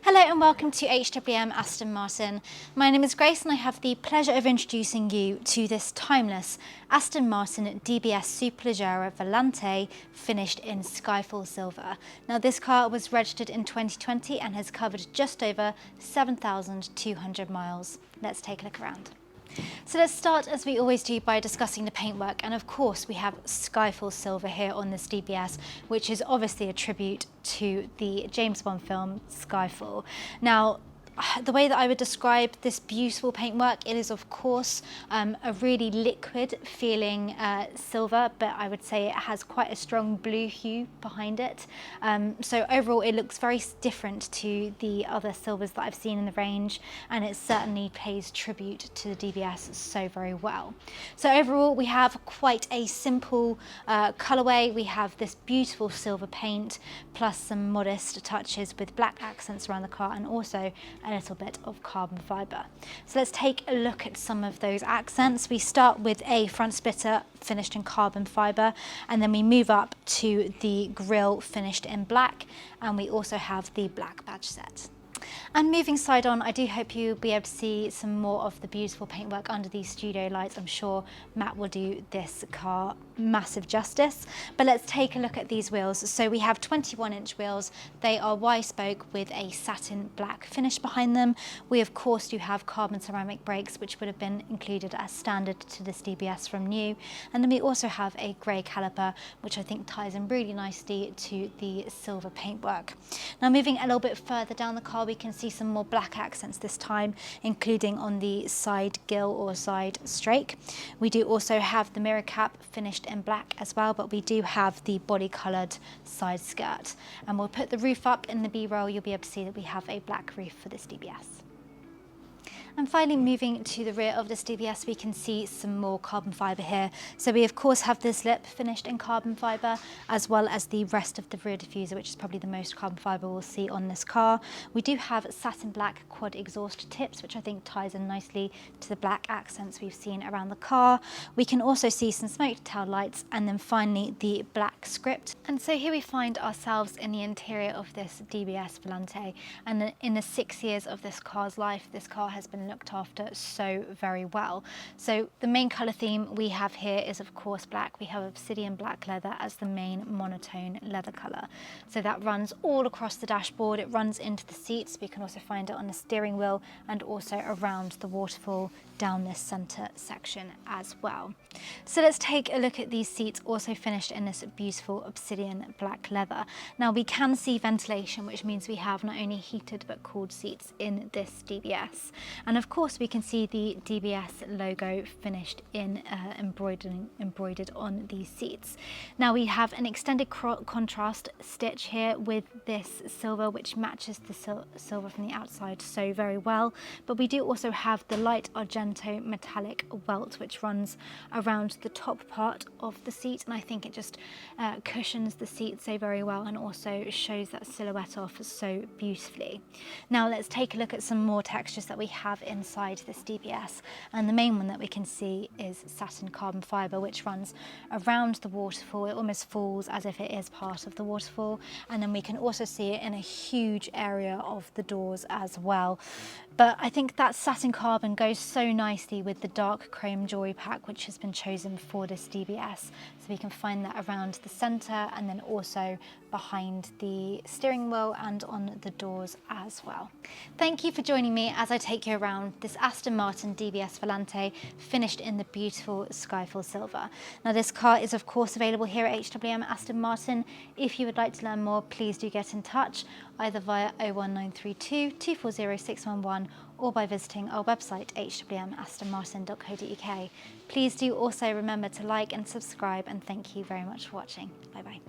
Hello and welcome to HWM Aston Martin. My name is Grace and I have the pleasure of introducing you to this timeless Aston Martin DBS Superleggera Volante finished in Skyfall Silver. Now this car was registered in 2020 and has covered just over 7,200 miles. Let's take a look around. So let's start, as we always do, by discussing the paintwork, and of course we have Skyfall Silver here on this DBS, which is obviously a tribute to the James Bond film Skyfall. Now, the way that I would describe this beautiful paintwork, it is of course a really liquid feeling silver, but I would say it has quite a strong blue hue behind it. So overall it looks very different to the other silvers that I've seen in the range, and it certainly pays tribute to the DBS so very well. So overall we have quite a simple colourway. We have this beautiful silver paint plus some modest touches with black accents around the car and also a little bit of carbon fibre. So let's take a look at some of those accents. We start with a front splitter finished in carbon fibre, and then we move up to the grille finished in black, and we also have the black badge set. And moving side on, I do hope you'll be able to see some more of the beautiful paintwork under these studio lights. I'm sure Matt will do this car massive justice. But let's take a look at these wheels. So we have 21-inch wheels. They are Y-spoke with a satin black finish behind them. We of course do have carbon ceramic brakes, which would have been included as standard to this DBS from new. And then we also have a grey caliper, which I think ties in really nicely to the silver paintwork. Now moving a little bit further down the car, we can see some more black accents this time, including on the side gill or side strake. We do also have the mirror cap finished in black as well, but we do have the body coloured side skirt. And we'll put the roof up in the B-roll. You'll be able to see that we have a black roof for this DBS. And finally, moving to the rear of this DBS, we can see some more carbon fibre here. So we of course have this lip finished in carbon fibre, as well as the rest of the rear diffuser, which is probably the most carbon fibre we'll see on this car. We do have satin black quad exhaust tips, which I think ties in nicely to the black accents we've seen around the car. We can also see some smoke tail lights, and then finally the black script. And so here we find ourselves in the interior of this DBS Volante, and in the 6 years of this car's life, this car has been looked after so very well. So the main colour theme we have here is of course black. We have obsidian black leather as the main monotone leather colour. So that runs all across the dashboard, it runs into the seats. We can also find it on the steering wheel and also around the waterfall down this centre section as well. So let's take a look at these seats, also finished in this beautiful obsidian black leather. Now we can see ventilation, which means we have not only heated but cooled seats in this DBS. And of course we can see the DBS logo finished in embroidered on these seats. Now we have an extended contrast stitch here with this silver, which matches the silver from the outside so very well. But we do also have the light argento metallic welt, which runs around the top part of the seat, and I think it just cushions the seat so very well and also shows that silhouette off so beautifully. Now let's take a look at some more textures that we have inside this DBS, and the main one that we can see is satin carbon fibre, which runs around the waterfall. It almost falls as if it is part of the waterfall, and then we can also see it in a huge area of the doors as well. But I think that satin carbon goes so nicely with the dark chrome jewellery pack which has been chosen for this DBS. So we can find that around the centre and then also behind the steering wheel and on the doors as well. Thank you for joining me as I take you around this Aston Martin DBS Volante finished in the beautiful Skyfall Silver. Now this car is of course available here at HWM Aston Martin. If you would like to learn more, please do get in touch either via 01932 240 611 or by visiting our website hwmastonmartin.co.uk. Please do also remember to like and subscribe, and thank you very much for watching. Bye bye.